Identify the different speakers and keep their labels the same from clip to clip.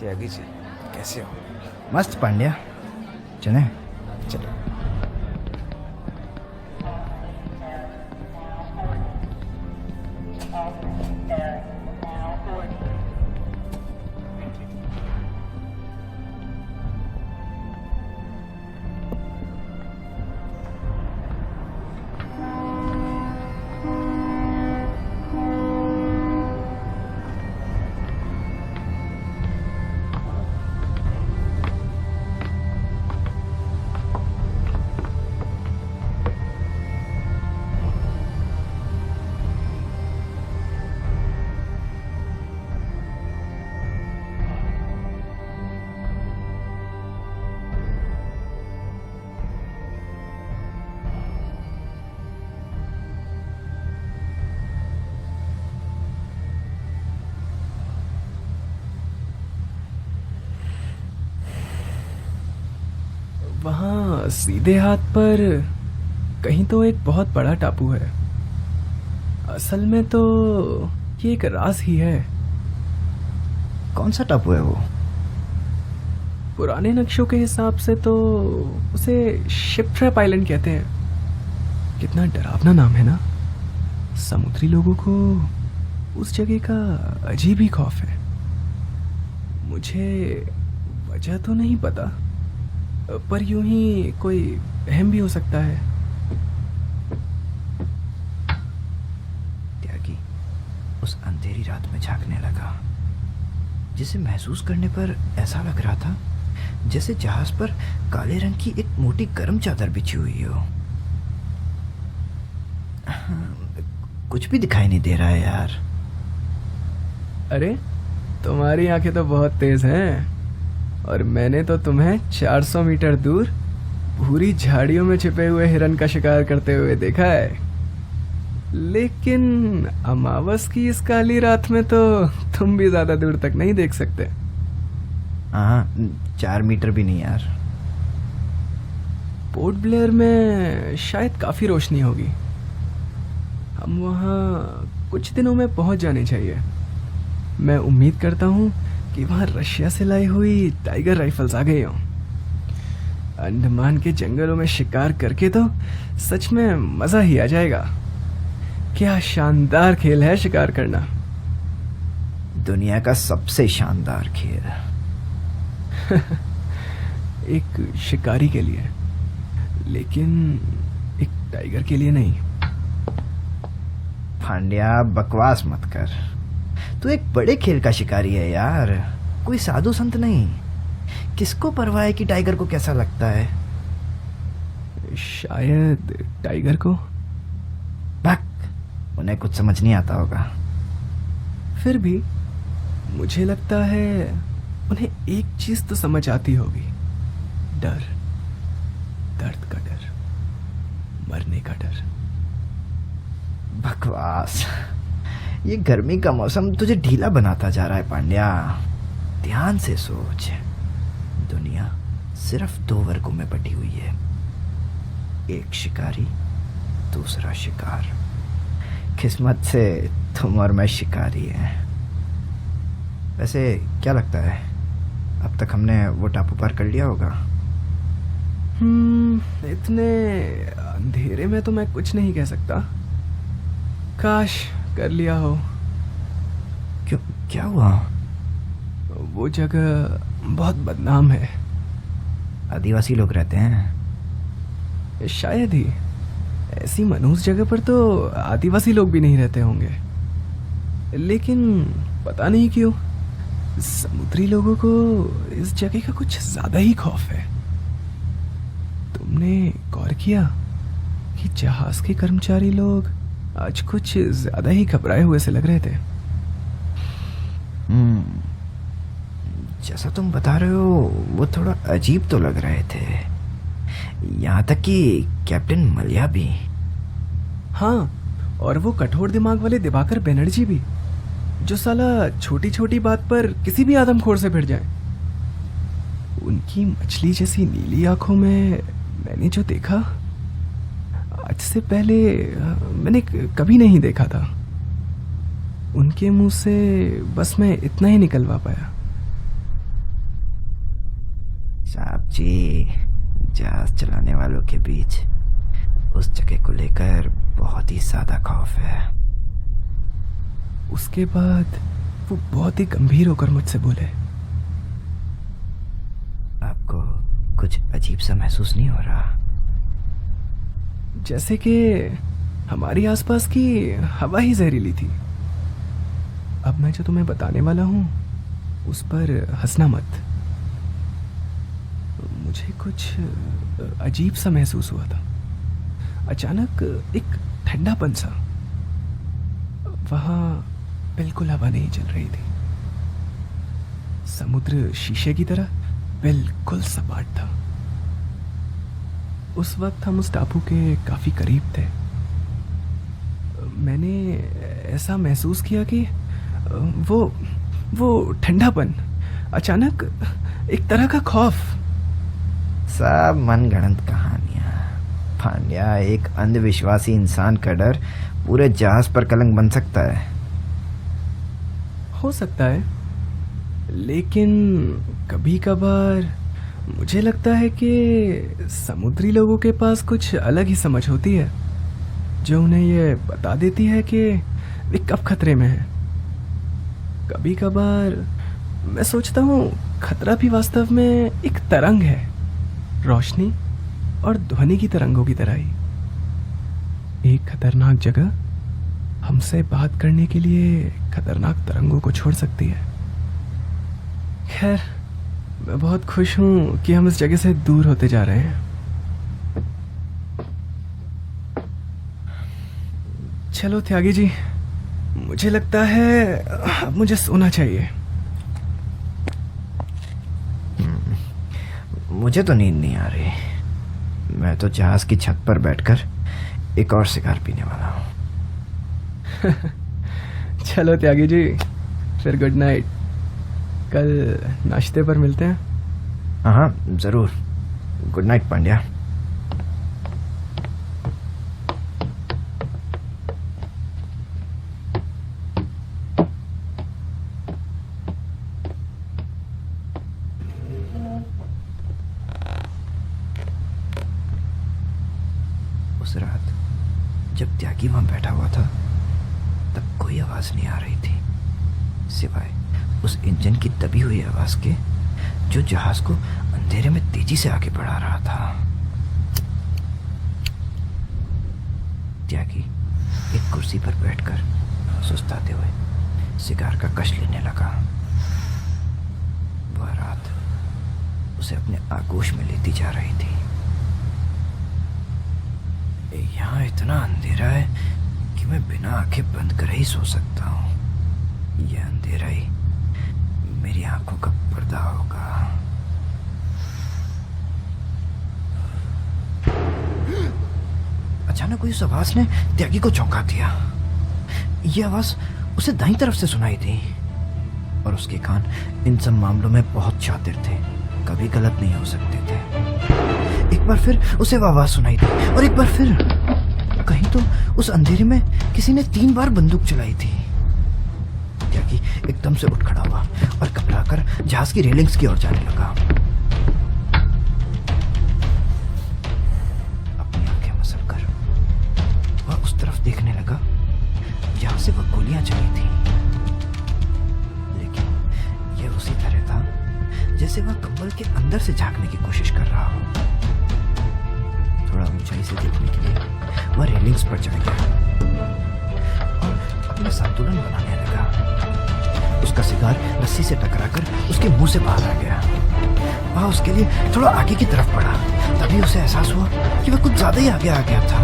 Speaker 1: त्यागी जी, कैसे हो?
Speaker 2: मस्त पांड्या, चले
Speaker 1: चलो।
Speaker 3: वहाँ सीधे हाथ पर कहीं तो एक बहुत बड़ा टापू है। असल में तो ये एक राज ही है।
Speaker 2: कौन सा टापू है वो?
Speaker 3: पुराने नक्शों के हिसाब से तो उसे शिप ट्रैप आइलैंड कहते हैं। कितना डरावना नाम है ना। समुद्री लोगों को उस जगह का अजीब ही खौफ है। मुझे वजह तो नहीं पता, पर यूं ही कोई वहम भी हो सकता है।
Speaker 2: त्यागी उस अंधेरी रात में झांकने लगा, जिसे महसूस करने पर ऐसा लग रहा था जैसे जहाज पर काले रंग की एक मोटी गर्म चादर बिछी हुई हो। कुछ भी दिखाई नहीं दे रहा है यार।
Speaker 3: अरे तुम्हारी आंखें तो बहुत तेज हैं, और मैंने तो तुम्हें 400 मीटर दूर भूरी झाड़ियों में छिपे हुए हिरन का शिकार करते हुए देखा है। लेकिन अमावस की इस काली रात में तो तुम भी ज्यादा दूर तक नहीं देख सकते।
Speaker 2: हाँ, 4 मीटर भी नहीं यार।
Speaker 3: पोर्ट ब्लेयर में शायद काफी रोशनी होगी। हम वहाँ कुछ दिनों में पहुंच जाने चाहिए। मैं उम्मीद करता हूँ कि वहाँ रशिया से लाई हुई टाइगर राइफल्स आ गई हों। अंडमान के जंगलों में शिकार करके तो सच में मजा ही आ जाएगा। क्या शानदार खेल है शिकार करना।
Speaker 2: दुनिया का सबसे शानदार खेल।
Speaker 3: एक शिकारी के लिए, लेकिन एक टाइगर के लिए नहीं।
Speaker 2: पांड्या बकवास मत कर। तू एक बड़े खेल का शिकारी है यार, कोई साधु संत नहीं। किसको परवाह है कि टाइगर को कैसा लगता है?
Speaker 3: शायद टाइगर को।
Speaker 2: भक, उन्हें कुछ समझ नहीं आता होगा।
Speaker 3: फिर भी मुझे लगता है उन्हें एक चीज तो समझ आती होगी। डर, दर्द का डर, मरने का डर।
Speaker 2: बकवास। ये गर्मी का मौसम तुझे ढीला बनाता जा रहा है पांड्या। ध्यान से सोच। दुनिया सिर्फ 2 वर्गों में बटी हुई है, एक शिकारी, दूसरा शिकार। किस्मत से तुम और मैं शिकारी हैं। वैसे क्या लगता है, अब तक हमने वो टापू पार कर लिया होगा?
Speaker 3: इतने अंधेरे में तो मैं कुछ नहीं कह सकता। काश कर लिया हो।
Speaker 2: क्यों, क्या हुआ?
Speaker 3: वो जगह बहुत बदनाम है।
Speaker 2: आदिवासी लोग रहते हैं।
Speaker 3: शायद ही। ऐसी मनहूस जगह पर तो आदिवासी लोग भी नहीं रहते होंगे। लेकिन पता नहीं क्यों समुद्री लोगों को इस जगह का कुछ ज्यादा ही खौफ है। तुमने गौर किया कि जहाज के कर्मचारी लोग आज कुछ ज्यादा ही घबराए हुए से लग रहे थे।
Speaker 2: जैसा तुम बता रहे हो वो थोड़ा अजीब तो लग रहे थे। यहाँ तक कि कैप्टन मलिया भी।
Speaker 3: हाँ, और वो कठोर दिमाग वाले दिवाकर बनर्जी भी, जो साला छोटी छोटी बात पर किसी भी आदमखोर से भिड़ जाए। उनकी मछली जैसी नीली आंखों में मैंने जो देखा, आज से पहले मैंने कभी नहीं देखा था। उनके मुंह से बस मैं इतना ही निकलवा पाया,
Speaker 2: जी, जहाज चलाने वालों के बीच उस जगह को लेकर बहुत ही ज्यादा खौफ है।
Speaker 3: उसके बाद वो बहुत ही गंभीर होकर मुझसे बोले,
Speaker 2: आपको कुछ अजीब सा महसूस नहीं हो रहा?
Speaker 3: जैसे कि हमारी आसपास की हवा ही जहरीली थी। अब मैं जो तुम्हें बताने वाला हूँ उस पर हंसना मत। मुझे कुछ अजीब सा महसूस हुआ था। अचानक एक ठंडापन सा। वहाँ बिल्कुल हवा नहीं चल रही थी। समुद्र शीशे की तरह बिल्कुल सपाट था। उस वक्त हम उस टापू के काफी करीब थे। मैंने ऐसा महसूस किया कि वो ठंडापन, अचानक एक तरह का खौफ।
Speaker 2: सब मनगढ़ंत कहानियां पांड्या। एक अंधविश्वासी इंसान का डर पूरे जहाज पर कलंक बन सकता है।
Speaker 3: हो सकता है, लेकिन कभी कभार मुझे लगता है कि समुद्री लोगों के पास कुछ अलग ही समझ होती है जो उन्हें ये बता देती है कि वे कब खतरे में हैं। कभी कभार मैं सोचता हूँ खतरा भी वास्तव में एक तरंग है, रोशनी और ध्वनि की तरंगों की तरह ही। एक खतरनाक जगह हमसे बात करने के लिए खतरनाक तरंगों को छोड़ सकती है। खैर, मैं बहुत खुश हूँ कि हम इस जगह से दूर होते जा रहे हैं। चलो त्यागी जी, मुझे लगता है अब मुझे सोना चाहिए।
Speaker 2: मुझे तो नींद नहीं आ रही। मैं तो जहाज की छत पर बैठकर एक और सिगार पीने वाला हूँ।
Speaker 3: चलो त्यागी जी, फिर गुड नाइट। कल नाश्ते पर मिलते हैं।
Speaker 2: हाँ जरूर। Good night Pandya. उस रात जब त्यागी वहां बैठा हुआ था तब कोई आवाज नहीं आ रही थी सिवाय उस इंजन की दबी हुई आवाज के जो जहाज को अंधेरे में तेजी से आगे बढ़ा रहा था। त्यागी एक कुर्सी पर बैठकर सुस्ताते हुए सिगार का कश लेने लगा। वह रात उसे अपने आगोश में लेती जा रही थी। यहाँ इतना अंधेरा है कि मैं बिना आंखें बंद कर ही सो सकता हूँ। यह अंधेरा ही मेरी आंखों का पर्दा होगा। अचानक हुई उस आवाज ने त्यागी को चौंका दिया। यह आवाज उसे दाईं तरफ से सुनाई दी और उसके कान इन सब मामलों में बहुत शातिर थे, कभी गलत नहीं हो सकते थे। एक बार फिर उसे वह आवाज सुनाई दी और एक बार फिर कहीं तो उस अंधेरे में किसी ने 3 बार बंदूक चलाई थी। त्यागी एकदम से उठ खड़ा हुआ और घबराकर जहाज की रेलिंग्स की ओर जाने लगा। अपनी आंखें मसलकर वह उस तरफ देखने लगा जहां से वह गोलियां चली थी, लेकिन यह उसी तरह था जैसे वह कंबल के अंदर से झांकने की कोशिश कर रहा हो। थोड़ा ऊंचाई से देखने के लिए वह रेलिंग्स पर चढ़ गया और अपना संतुलन बनाने लगा। उसका सिगार रस्सी से टकराकर उसके मुंह से बाहर आ गया। वह उसके लिए थोड़ा आगे की तरफ बढ़ा। तभी उसे एहसास हुआ कि वह कुछ ज्यादा ही आगे आ गया था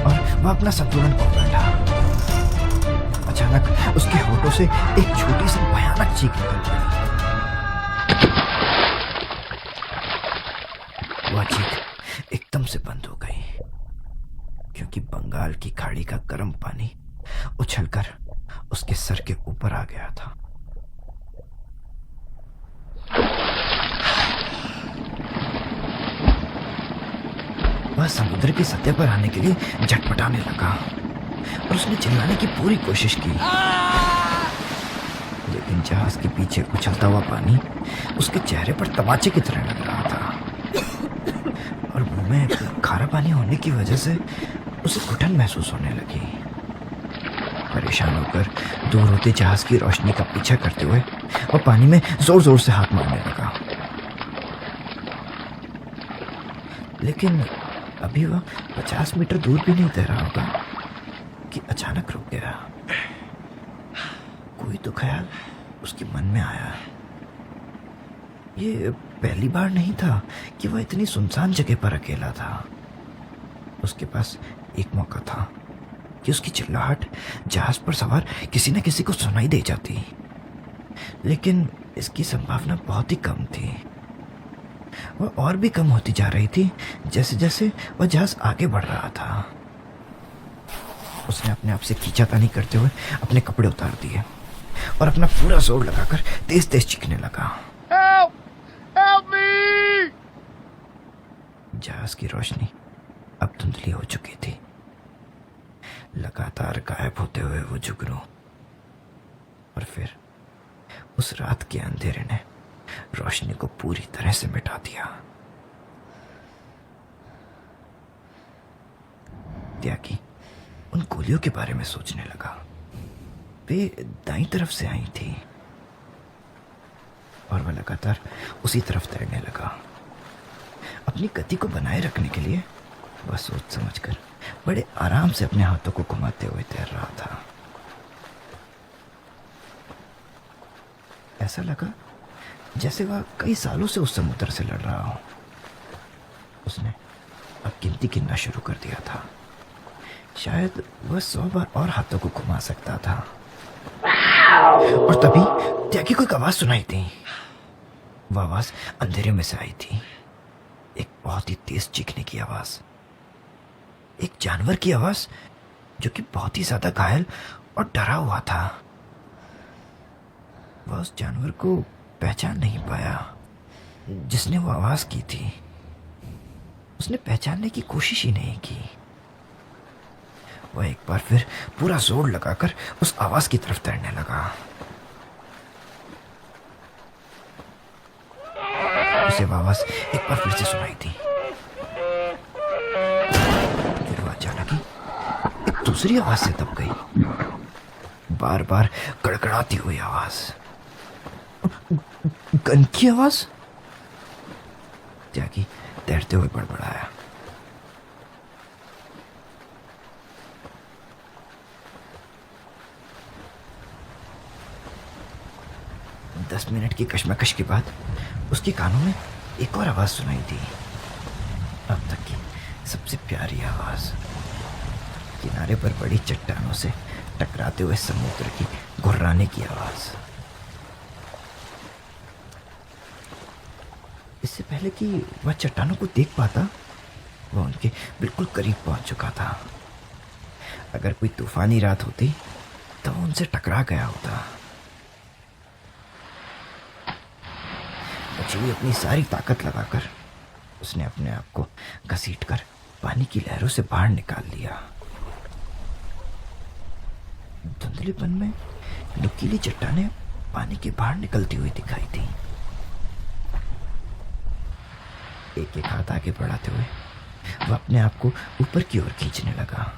Speaker 2: और वह अपना संतुलन खो बैठा। अचानक उसके होठों से एक छोटी सी भयानक चीख निकल पड़ी। वह चीख एकदम से बंद हो गई क्योंकि बंगाल की खाड़ी का गर्म पानी उछलकर उसके सर के ऊपर आ गया था। वह समुद्र की सतह पर आने के लिए झटपटाने लगा और उसने चिल्लाने की पूरी कोशिश की, लेकिन जहाज के पीछे उछलता हुआ पानी उसके चेहरे पर तमाचे की तरह लग रहा था। में खारा पानी होने की वजह से उसे घुटन महसूस होने लगी। परेशान होकर दूर होते जहाज की रोशनी का पीछा करते हुए वो पानी में जोर जोर से हाथ मारने लगा। लेकिन अभी वह 50 मीटर दूर भी नहीं तैरा होगा कि अचानक रुक गया। कोई तो ख्याल उसके मन में आया। ये पहली बार नहीं था कि वह इतनी सुनसान जगह पर अकेला था। उसके पास एक मौका था कि उसकी चिल्लाहट जहाज पर सवार किसी न किसी को सुनाई दे जाती, लेकिन इसकी संभावना बहुत ही कम थी। वह और भी कम होती जा रही थी जैसे जैसे वह जहाज आगे बढ़ रहा था। उसने अपने आप से खींचातानी करते हुए अपने कपड़े उतार दिए और अपना पूरा जोर लगाकर तेज तेज चीखने लगा। जहाज की रोशनी अब धुंधली हो चुकी थी। लगातार गायब होते हुए वो जुगनू और फिर उस रात के अंधेरे ने रोशनी को पूरी तरह से मिटा दिया। त्यागी उन गोलियों के बारे में सोचने लगा। वे दाईं तरफ से आई थी और वह लगातार उसी तरफ तैरने लगा। अपनी गति को बनाए रखने के लिए वह सोच समझकर बड़े आराम से अपने हाथों को घुमाते हुए तैर रहा था। ऐसा लगा जैसे वह कई सालों से उस समुद्र से लड़ रहा हो। उसने अब गिनती गिनना शुरू कर दिया था। शायद वह 100 बार और हाथों को घुमा सकता था। और तभी त्यागी को एक आवाज सुनाई दी। वह आवाज अंधेरे में से आई थी। एक बहुत ही तेज चीखने की आवाज, एक जानवर की आवाज जो कि बहुत ही ज्यादा घायल और डरा हुआ था। वह उस जानवर को पहचान नहीं पाया जिसने वो आवाज की थी। उसने पहचानने की कोशिश ही नहीं की। वह एक बार फिर पूरा जोर लगाकर उस आवाज की तरफ तैरने लगा। उसे आवाज एक बार फिर से सुनाई दी। फिर वह अचानक ही एक दूसरी आवाज से दब गई। बार बार कड़कड़ाती हुई आवाज, गन की आवाज। त्यागी तैरते हुए बड़बड़ाया। दस मिनट की कश्मकश के बाद उसके कानों में एक और आवाज सुनाई दी। अब तक की सबसे प्यारी आवाज, किनारे पर बड़ी चट्टानों से टकराते हुए समुद्र की घुर्राने की आवाज। इससे पहले कि वह चट्टानों को देख पाता, वह उनके बिल्कुल करीब पहुंच चुका था। अगर कोई तूफानी रात होती तो वह उनसे टकरा गया होता। बची हुई अपनी सारी ताकत लगाकर उसने अपने आप को घसीटकर पानी की लहरों से बाहर निकाल लिया। धुंधलेपन में नुकीली चट्टानें पानी के बाहर निकलती हुई दिखाई थी। एक एक हाथ आगे बढ़ाते हुए वह अपने आप को ऊपर की ओर खींचने लगा।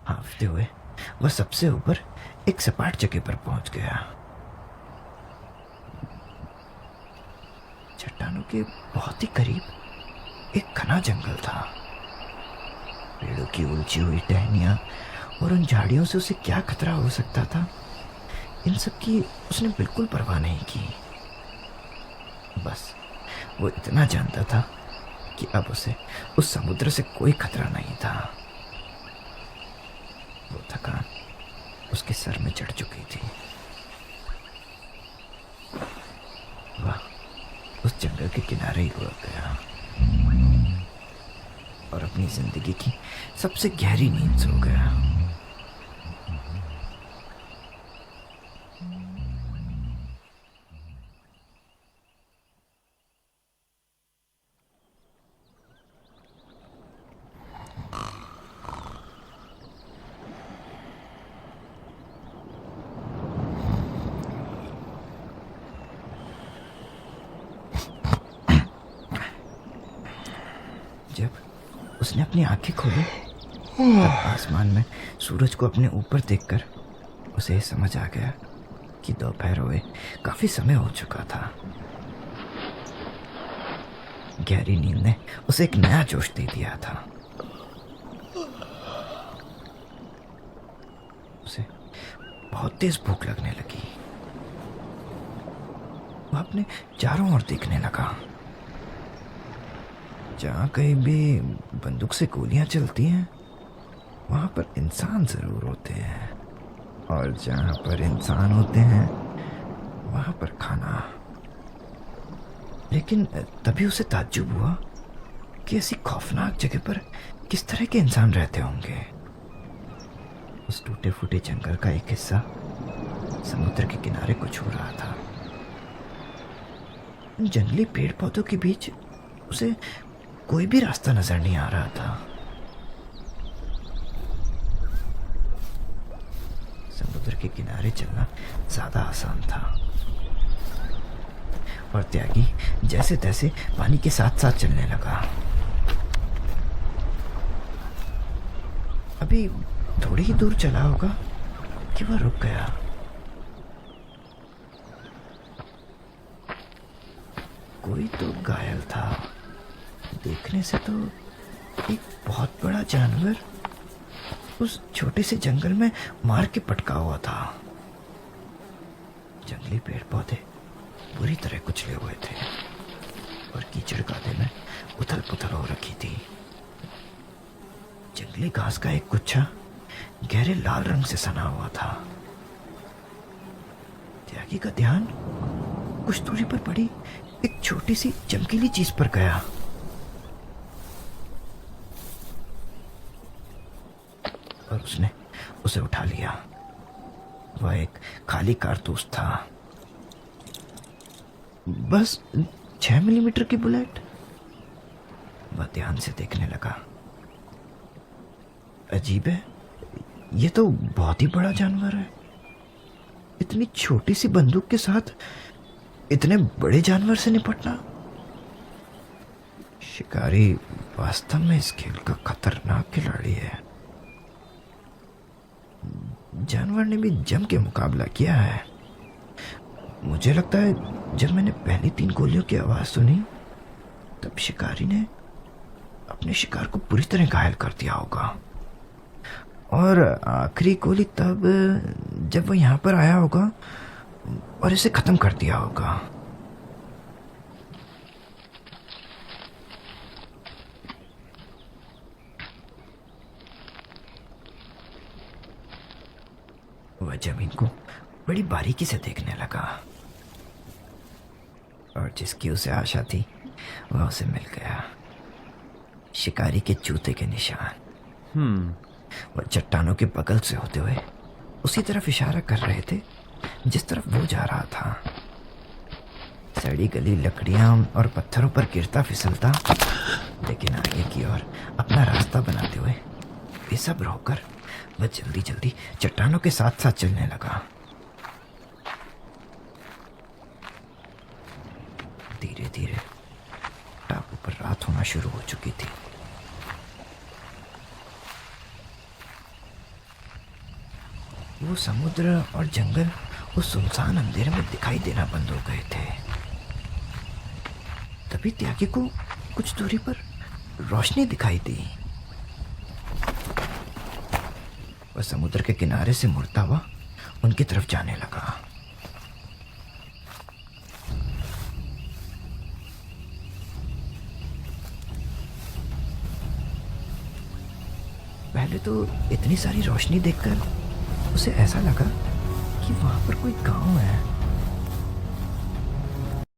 Speaker 2: हाँफते हुए वह सबसे ऊपर एक सपाट जगह पर पहुंच गया। चट्टानों के बहुत ही करीब एक घना जंगल था। पेड़ों की उलझी हुई टहनियां और उन झाड़ियों से उसे क्या खतरा हो सकता था, इन सब की उसने बिल्कुल परवाह नहीं की। बस वो इतना जानता था कि अब उसे उस समुद्र से कोई खतरा नहीं था। वो थकान उसके सर में चढ़ चुकी थी। वह उस जंगल के किनारे ही रुक गया और अपनी जिंदगी की सबसे गहरी नींद सो गया। उसने अपनी आंखें खोली तब आसमान में सूरज को अपने ऊपर देखकर उसे समझ आ गया कि दोपहर हुए काफी समय हो चुका था। गहरी नींद ने उसे एक नया जोश दे दिया था। उसे बहुत तेज भूख लगने लगी। वह अपने चारों ओर देखने लगा। जहां कहीं भी बंदूक से गोलियां चलती हैं वहां पर इंसान जरूर होते हैं, और जहां पर इंसान होते हैं वहां पर खाना। लेकिन तभी उसे ताज्जुब हुआ कि ऐसी खौफनाक जगह पर किस तरह के इंसान रहते होंगे। उस टूटे फूटे जंगल का एक हिस्सा समुद्र के किनारे को छू रहा था। उन जंगली पेड़ पौधों के बीच उसे कोई भी रास्ता नजर नहीं आ रहा था। समुद्र के किनारे चलना ज्यादा आसान था और त्यागी जैसे तैसे पानी के साथ साथ चलने लगा। अभी थोड़ी ही दूर चला होगा कि वह रुक गया। कोई तो घायल था। देखने से तो एक बहुत बड़ा जानवर उस छोटे से जंगल में मार के पटका हुआ था। जंगली पेड़ पौधे बुरी तरह कुचले हुए थे और कीचड़ कादे में उथल पुथल हो रखी थी। जंगली घास का एक गुच्छा गहरे लाल रंग से सना हुआ था। त्यागी का ध्यान कुछ दूरी पर पड़ी एक छोटी सी चमकीली चीज पर गया। और उसने उसे उठा लिया। वह एक खाली कारतूस था। बस 6 मिलीमीटर की बुलेट। वह ध्यान से देखने लगा। अजीब है, यह तो बहुत ही बड़ा जानवर है। इतनी छोटी सी बंदूक के साथ इतने बड़े जानवर से निपटना। शिकारी वास्तव में इस खेल का खतरनाक खिलाड़ी है। जानवर ने भी जम के मुकाबला किया है। मुझे लगता है जब मैंने पहली 3 गोलियों की आवाज सुनी तब शिकारी ने अपने शिकार को पूरी तरह घायल कर दिया होगा, और आखिरी गोली तब जब वो यहाँ पर आया होगा और इसे खत्म कर दिया होगा। वह जमीन को बड़ी बारीकी से देखने लगा और जिसकी उसे आशा थी वह उसे मिल गया। शिकारी के जूते के निशान। वह चट्टानों के बगल से होते हुए उसी तरफ इशारा कर रहे थे जिस तरफ वो जा रहा था। सड़ी गली लकड़ियां और पत्थरों पर गिरता फिसलता, लेकिन आगे की ओर अपना रास्ता बनाते हुए बेसब्र होकर वह जल्दी जल्दी चट्टानों के साथ साथ चलने लगा। धीरे धीरे टापू पर रात होना शुरू हो चुकी थी। वो समुद्र और जंगल उस सुनसान अंधेरे में दिखाई देना बंद हो गए थे। तभी त्यागी को कुछ दूरी पर रोशनी दिखाई दी। वह समुद्र के किनारे से मुड़ता हुआ उनकी तरफ जाने लगा। पहले तो इतनी सारी रोशनी देखकर उसे ऐसा लगा कि वहां पर कोई गांव है।